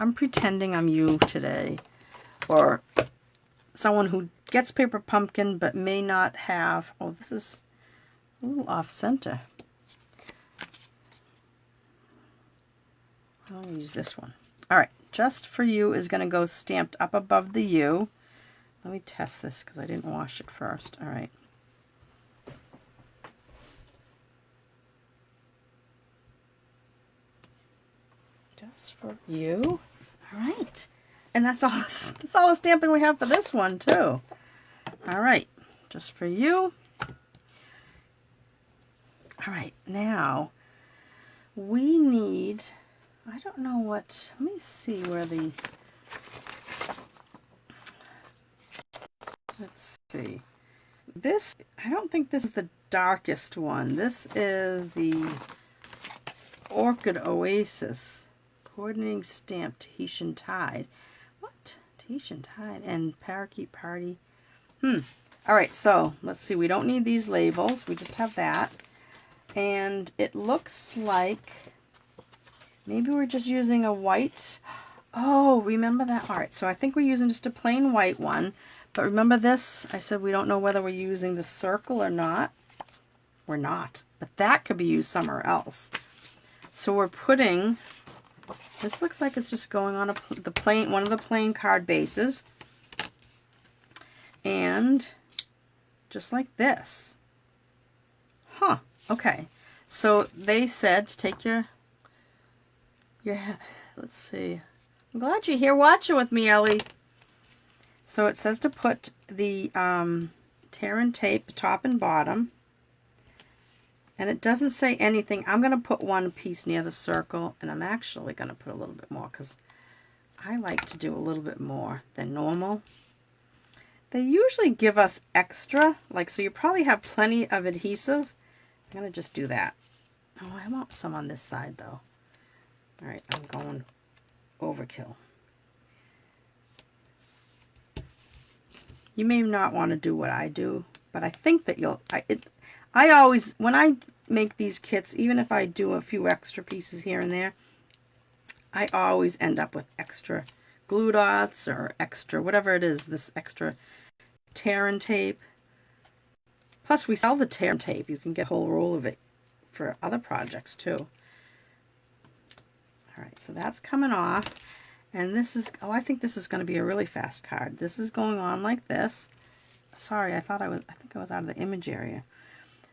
I'm pretending I'm you today. Or someone who gets Paper Pumpkin but may not have, oh, this is a little off center. I'll use this one. All right, Just For You is going to go stamped up above the U. Let me test this because I didn't wash it first. All right. Just For You. All right. And that's all the stamping we have for this one too. All right, Just For You. All right, now we need, I don't know what, let me see where the, let's see. This, I don't think this is the darkest one. This is the Orchid Oasis. Coordinating stamp Tahitian Tide. What? Tahitian Tide and Parakeet Party. All right, so let's see. We don't need these labels. We just have that. And it looks like maybe we're just using a white. Oh, remember that? All right, so I think we're using just a plain white one. But remember this? I said we don't know whether we're using the circle or not. We're not. But that could be used somewhere else. So we're putting, this looks like it's just going on one of the plain card bases. And just like this. Huh. Okay. So they said to take your let's see. I'm glad you're here watching with me, Ellie. So it says to put the tear and tape top and bottom. And it doesn't say anything. I'm going to put one piece near the circle, and I'm actually going to put a little bit more because I like to do a little bit more than normal. They usually give us extra, like, so you probably have plenty of adhesive. I'm going to just do that. Oh, I want some on this side, though. All right, I'm going overkill. You may not want to do what I do, but I think that you'll... I always, when I make these kits, even if I do a few extra pieces here and there, I always end up with extra glue dots or extra, whatever it is, this extra tear and tape. Plus, we sell the tear and tape. You can get a whole roll of it for other projects, too. All right, so that's coming off. And this is, oh, I think this is going to be a really fast card. This is going on like this. Sorry, I think I was out of the image area.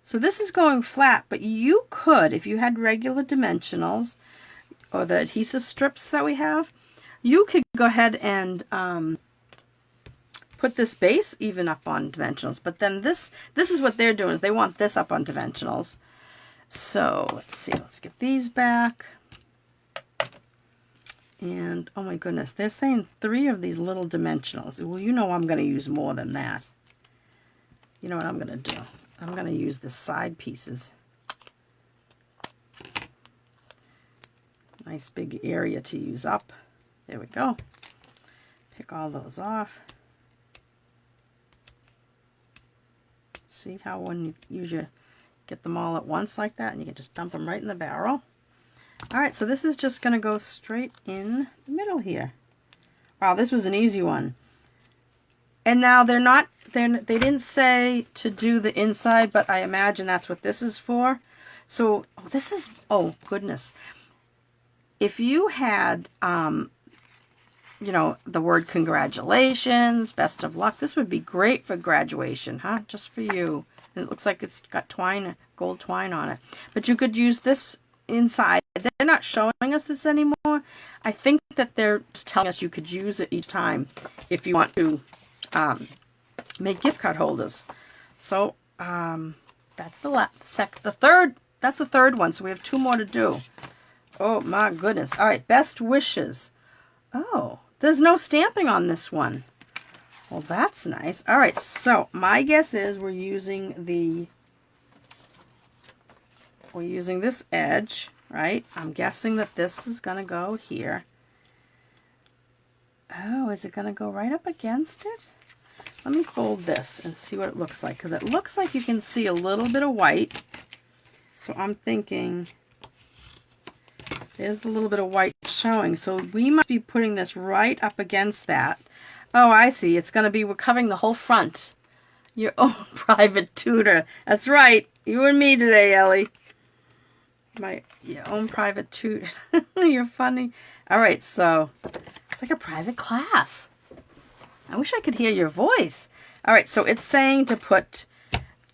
So this is going flat, but you could, if you had regular dimensionals or the adhesive strips that we have, you could go ahead and put this base even up on dimensionals. But then this is what they're doing, is they want this up on dimensionals. So let's see, let's get these back. And oh my goodness, they're saying 3 of these little dimensionals. Well, you know I'm going to use more than that. You know what I'm going to do? I'm going to use the side pieces. Nice big area to use up. There we go. Pick all those off. See how when you get them all at once like that, and you can just dump them right in the barrel. All right, so this is just going to go straight in the middle here. Wow, this was an easy one. And now they didn't say to do the inside, but I imagine that's what this is for. So this is, oh goodness. If you had, you know, the word congratulations, best of luck, this would be great for graduation, huh? Just for you. And it looks like it's got twine, gold twine on it. But you could use this inside. They're not showing us this anymore. I think that they're just telling us you could use it each time if you want to make gift card holders. So that's the third one. So we have 2 more to do. Oh my goodness. All right, best wishes. Oh, there's no stamping on this one. Well, that's nice. All right, so my guess is we're using this edge, right? I'm guessing that this is going to go here. Oh, is it going to go right up against it? Let me fold this and see what it looks like, because it looks like you can see a little bit of white. So I'm thinking there's the little bit of white showing. So we must be putting this right up against that. Oh, I see. It's going to be, we're covering the whole front. Your own private tutor. That's right. You and me today, Ellie. Your own private tutor. You're funny. All right, so it's like a private class. I wish I could hear your voice. All right, so it's saying to put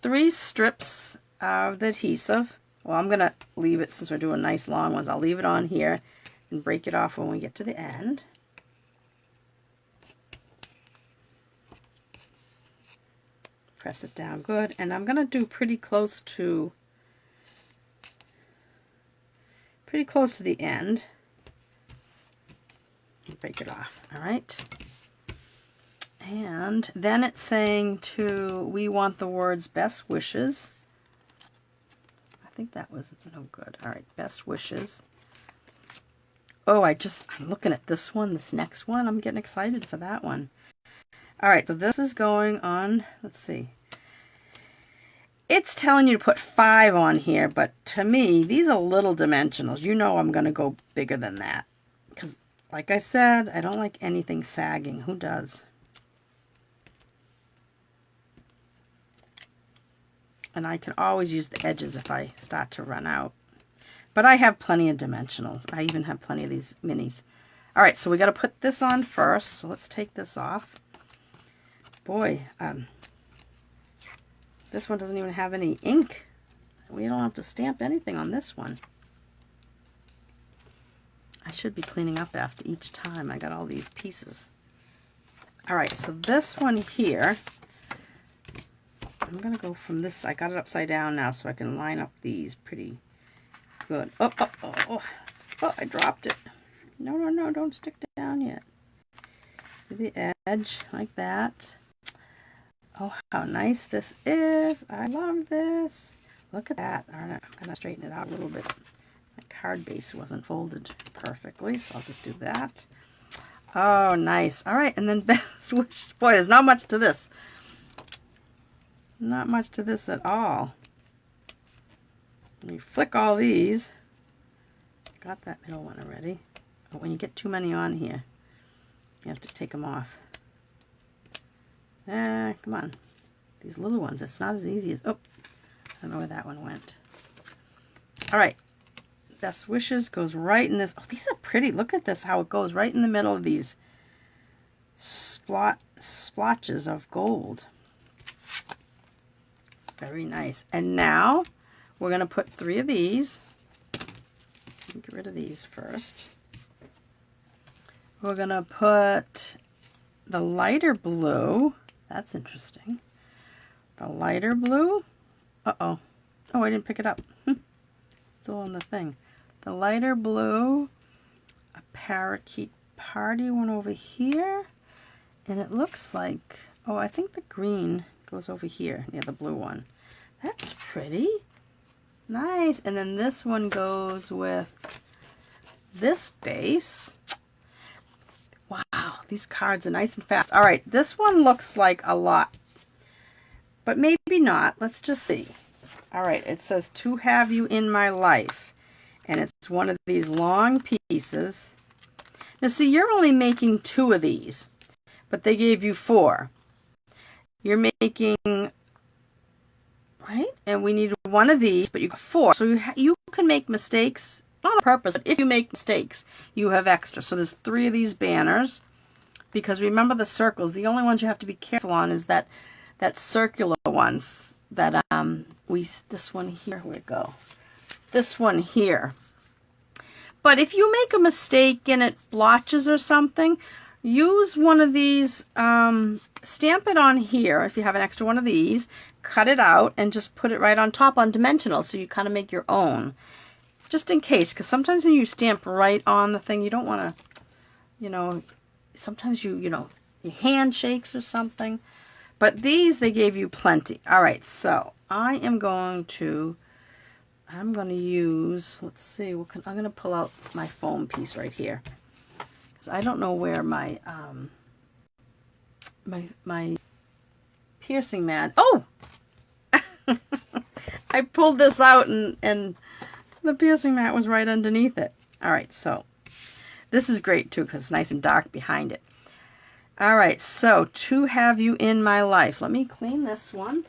3 strips of the adhesive. Well, I'm going to leave it, since we're doing nice long ones, I'll leave it on here and break it off when we get to the end. Press it down good, and I'm going to do pretty close to the end. Break it off. All right. And then it's saying we want the words best wishes. I think that was no good. All right, best wishes. Oh, I'm looking at this one, this next one. I'm getting excited for that one. All right, so this is going on, let's see. It's telling you to put 5 on here, but to me, these are little dimensionals. You know I'm going to go bigger than that. Because, like I said, I don't like anything sagging. Who does? And I can always use the edges if I start to run out. But I have plenty of dimensionals. I even have plenty of these minis. All right, so we got to put this on first. So let's take this off. Boy, this one doesn't even have any ink. We don't have to stamp anything on this one. I should be cleaning up after each time. I got all these pieces. All right, so this one here, I'm going to go from this. I got it upside down now so I can line up these pretty good. Oh, oh, oh, oh. Oh, I dropped it. No, no, no, don't stick down yet. To the edge, like that. Oh, how nice this is. I love this. Look at that. All right, I'm going to straighten it out a little bit. My card base wasn't folded perfectly, so I'll just do that. Oh, nice. All right, and then best wish. Boy, there's not much to this. Not much to this at all. Let me flick all these. Got that middle one already. But when you get too many on here, you have to take them off. Come on. These little ones, it's not as easy as... Oh, I don't know where that one went. All right. Best wishes goes right in this. Oh, these are pretty. Look at this, how it goes right in the middle of these splotches of gold. Very nice. And now we're going to put 3 of these. Get rid of these first. We're going to put the lighter blue. That's interesting. The lighter blue. Uh-oh. Oh, I didn't pick it up. Still on the thing. The lighter blue. A parakeet party one over here. And it looks like, oh, I think the green goes over here near the blue one. That's pretty. Nice. And then this one goes with this base. Wow, these cards are nice and fast. All right, this one looks like a lot, but maybe not. Let's just see. All right, it says to have you in my life, and it's one of these long pieces. Now see, you're only making 2 of these, but they gave you 4. You're making, right? And we need 1 of these, but you got 4. So you can make mistakes, not on purpose, but if you make mistakes, you have extra. So there's 3 of these banners, because remember the circles. The only ones you have to be careful on is that circular ones that this one here, where'd it go? This one here. But if you make a mistake and it blotches or something, use one of these, stamp it on here if you have an extra one of these, cut it out, and just put it right on top on dimensional, so you kind of make your own. Just in case, because sometimes when you stamp right on the thing, you don't want to, you know, sometimes your hand shakes or something. But these, they gave you plenty. All right, so I am going to use, let's see, I'm going to pull out my foam piece right here. Because I don't know where my, my piercing mat, oh! I pulled this out and the piercing mat was right underneath it. All right, so this is great too because it's nice and dark behind it. All right, so to have you in my life. Let me clean this one.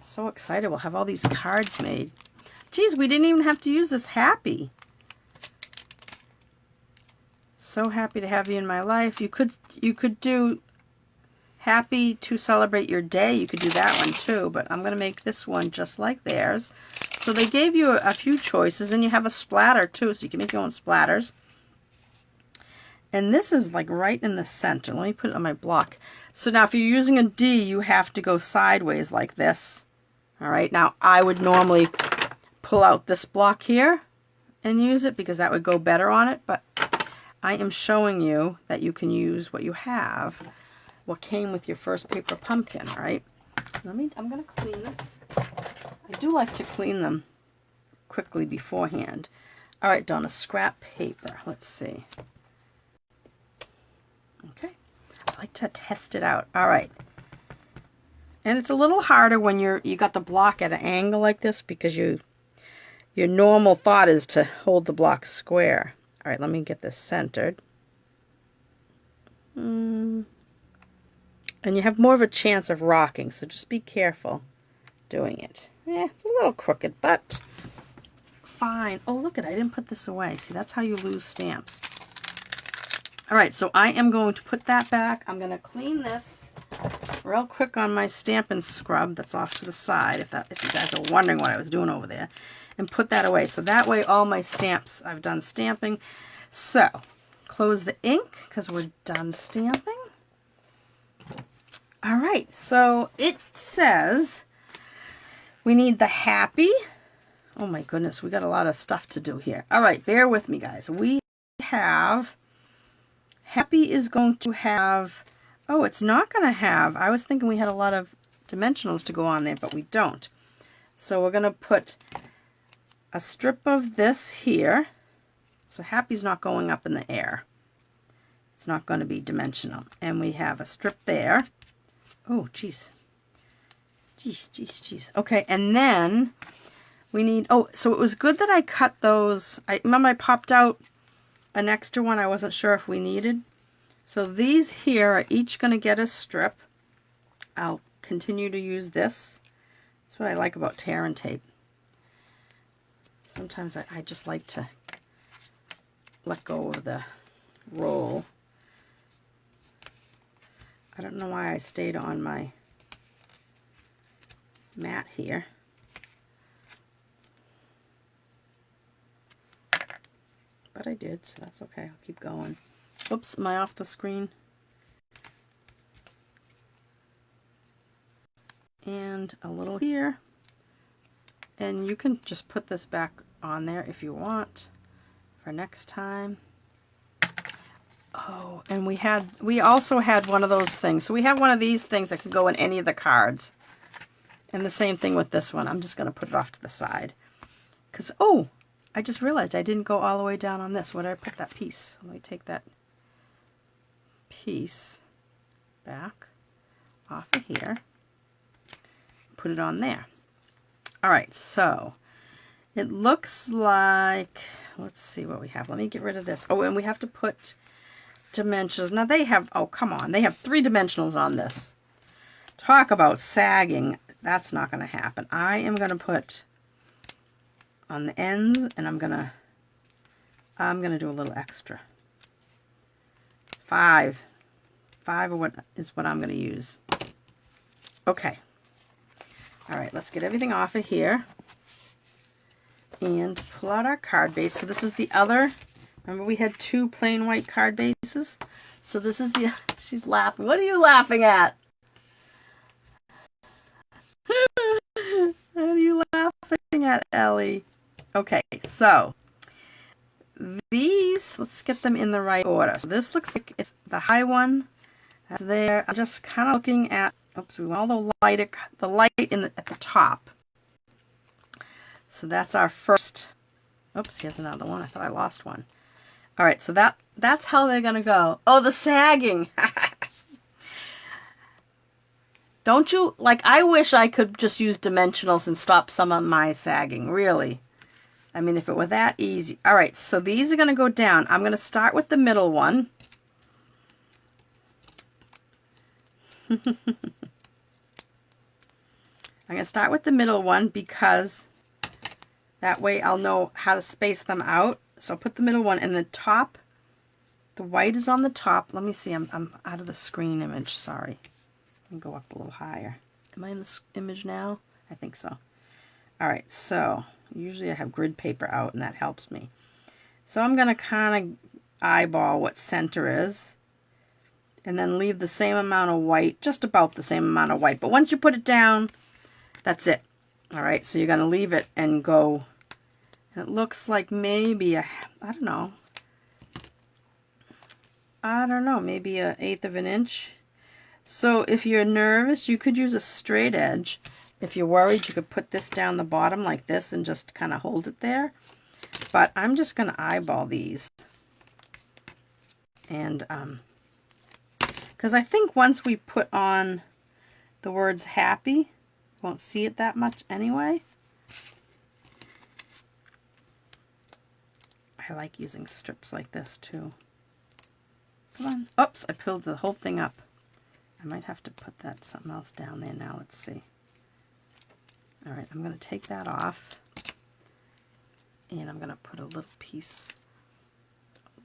So excited. We'll have all these cards made. Geez, we didn't even have to use this happy. So happy to have you in my life. You could do happy to celebrate your day. You could do that one too, but I'm going to make this one just like theirs. So they gave you a few choices, and you have a splatter too, so you can make your own splatters. And this is like right in the center. Let me put it on my block. So now if you're using a D, you have to go sideways like this. All right, now I would normally pull out this block here and use it because that would go better on it, but I am showing you that you can use what you have, what came with your first paper pumpkin, all right? I'm going to clean this. I do like to clean them quickly beforehand. All right, Donna, scrap paper. Let's see. Okay. I like to test it out. All right. And it's a little harder when you got the block at an angle like this because your normal thought is to hold the block square. All right, let me get this centered. And you have more of a chance of rocking, so just be careful doing it. Yeah, it's a little crooked, but fine. Oh, look at it. I didn't put this away. See, that's how you lose stamps. All right, so I am going to put that back. I'm going to clean this real quick on my Stampin' scrub that's off to the side, if you guys are wondering what I was doing over there, and put that away. So that way all my stamps, I've done stamping. So, close the ink because we're done stamping. All right, so it says we need the happy. Oh my goodness, we got a lot of stuff to do here. All right, bear with me, guys. We have, happy is going to have, oh, it's not going to have, I was thinking we had a lot of dimensionals to go on there, but we don't. So we're going to put a strip of this here. So happy's not going up in the air. It's not going to be dimensional. And we have a strip there. Oh, geez. Geez. Okay, and then we need, oh, so it was good that I cut those. I remember I popped out an extra one I wasn't sure if we needed. So these here are each going to get a strip. I'll continue to use this. That's what I like about tear and tape. Sometimes I just like to let go of the roll. I don't know why I stayed on my mat here. But I did, so that's okay. I'll keep going. Oops, am I off the screen? And a little here. And you can just put this back on there if you want for next time. Oh, and we also had one of those things. So we have one of these things that could go in any of the cards. And the same thing with this one. I'm just going to put it off to the side. Because, oh, I just realized I didn't go all the way down on this. Where did I put that piece? Let me take that piece back off of here. Put it on there. All right, so it looks like, let's see what we have. Let me get rid of this. Oh, and we have to put dimensions. Now they have, oh, come on. They have 3 dimensionals on this. Talk about sagging. That's not going to happen. I am going to put on the ends, and I'm going to do a little extra. 5 is what I'm going to use. Okay. All right, let's get everything off of here and pull out our card base. So this is the other, remember we had 2 plain white card bases? So this is the, she's laughing. What are you laughing at? What are you laughing at, Ellie? Okay, so these, let's get them in the right order. So this looks like it's the high one. That's there. I'm just kind of looking at, oops, we want all the light at the top. So that's our first. Oops, here's another one. I thought I lost one. All right, so that's how they're going to go. Oh, the sagging. Don't you, like, I wish I could just use dimensionals and stop some of my sagging, really. I mean, if it were that easy. All right, so these are going to go down. I'm going to start with the middle one. I'm going to start with the middle one because that way I'll know how to space them out. So I'll put the middle one in the top. The white is on the top. Let me see. I'm out of the screen image. Sorry. Let me go up a little higher. Am I in this image now? I think so. All right. So usually I have grid paper out and that helps me. So I'm going to kind of eyeball what center is. And then leave the same amount of white, just about the same amount of white. But once you put it down, that's it. All right, so you're going to leave it and go. And it looks like maybe, I don't know, maybe 1/8 of an inch. So if you're nervous, you could use a straight edge. If you're worried, you could put this down the bottom like this and just kind of hold it there. But I'm just going to eyeball these. And, because I think once we put on the words happy, you won't see it that much anyway. I like using strips like this too. Come on. Oops, I pulled the whole thing up. I might have to put that something else down there now. Let's see. All right, I'm going to take that off. And I'm going to put a little piece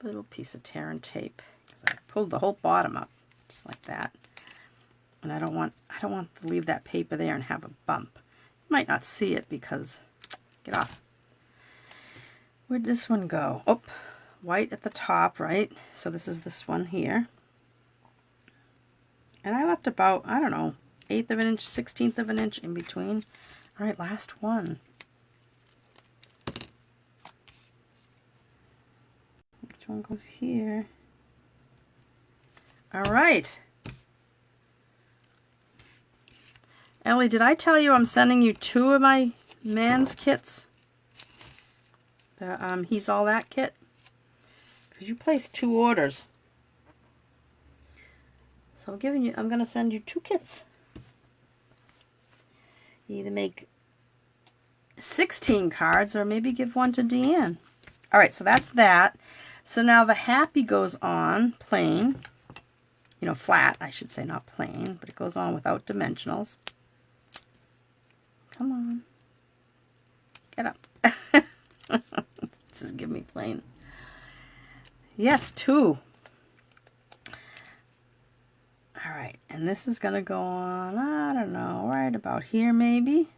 of tear and tape. Because I pulled the whole bottom up. Just like that. And I don't want to leave that paper there and have a bump. You might not see it because, get off. Where'd this one go? Oh, white at the top, right? So this is this one here. And I left about, I don't know, 1/8 of an inch, 1/16 of an inch in between. All right, last one. Which one goes here? All right. Ellie, did I tell you I'm sending you 2 of my man's kits? The He's All That kit? Because you placed 2 orders. So I'm going to send you 2 kits. You either make 16 cards or maybe give one to Deanne. All right, so that's that. So now the happy goes on plain. You know, flat, I should say, not plain, but it goes on without dimensionals. Come on. Get up. Just give me plain. Yes, 2. All right, and this is going to go on, I don't know, right about here maybe.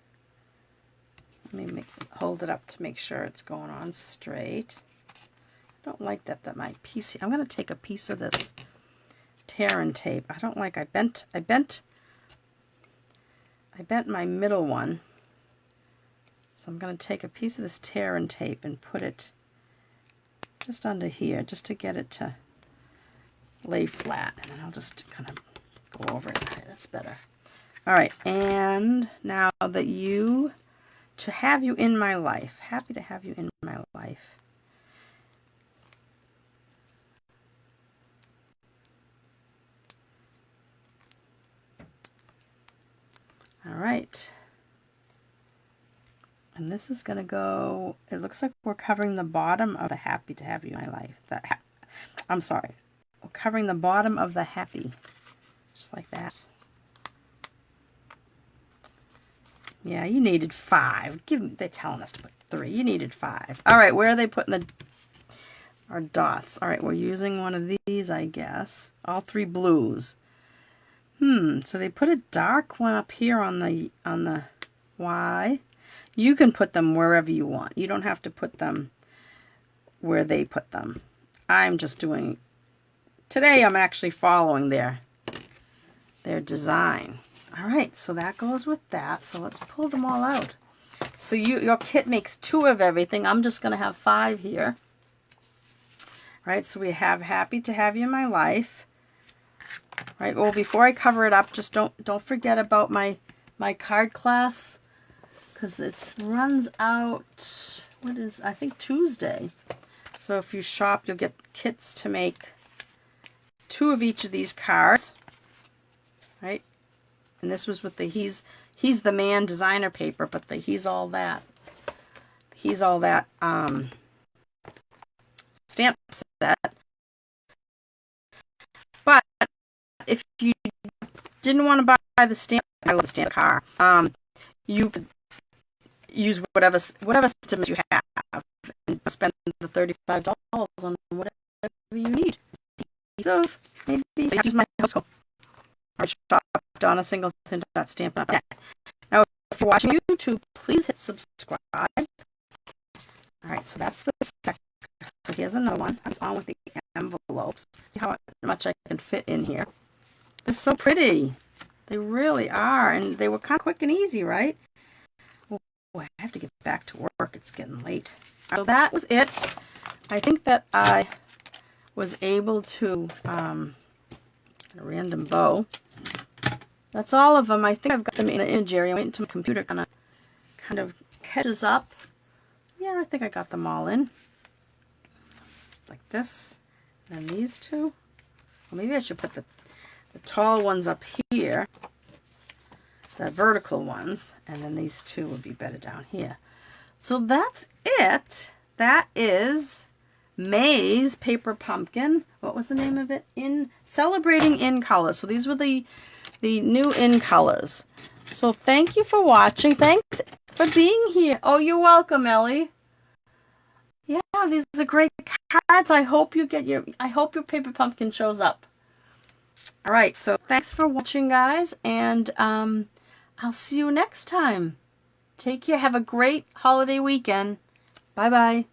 Let me hold it up to make sure it's going on straight. I don't like that my piece here. I'm going to take a piece of this tear and tape. I don't like, I bent my middle one. So I'm going to take a piece of this tear and tape and put it just under here, just to get it to lay flat. And then I'll just kind of go over it. Okay, that's better. All right, and now that to have you in my life, happy to have you in my life. All right. And this is going to go, it looks like we're covering the bottom of the happy to have you in my life. I'm sorry. We're covering the bottom of the happy. Just like that. Yeah, you needed 5. They're telling us to put 3. You needed 5. All right, where are they putting our dots? All right, we're using one of these, I guess. All 3 blues. So they put a dark one up here on the Y. You can put them wherever you want. You don't have to put them where they put them. I'm just doing, today I'm actually following their design. All right, so that goes with that. So let's pull them all out. So your kit makes 2 of everything. I'm just going to have 5 here. All right, so we have happy to have you in my life. All right, well, before I cover it up, just don't forget about my card class, because it runs out, I think Tuesday. So if you shop, you'll get kits to make 2 of each of these cards, right? And this was with the He's the Man designer paper, but the He's All That stamp set. But if you didn't want to buy the stamp, I love the stamp car. You could use whatever stamps you have and spend the $35 on whatever you need. So maybe use my household. Or shop DonnaSingleton.stampin.net. Now, if you're watching YouTube, please hit subscribe. All right, so that's the second. So here's another one. I was on with the envelopes. See how much I can fit in here. They're so pretty. They really are, and they were kind of quick and easy, right? Oh, I have to get back to work. It's getting late. So that was it. I think that I was able to a random bow. That's all of them. I think I've got them in the image area. I went into my computer, kind of catches up. Yeah, I think I got them all in. Like this. And then these 2. Well, maybe I should put the tall ones up here, the vertical ones, and then these 2 would be better down here. So that's it. That is May's Paper Pumpkin. What was the name of it? Celebrating in Color. So these were the new in colors. So thank you for watching. Thanks for being here. Oh, you're welcome, Ellie. Yeah, these are great cards. I hope your Paper Pumpkin shows up. All right, so thanks for watching, guys, and I'll see you next time. Take care. Have a great holiday weekend. Bye-bye.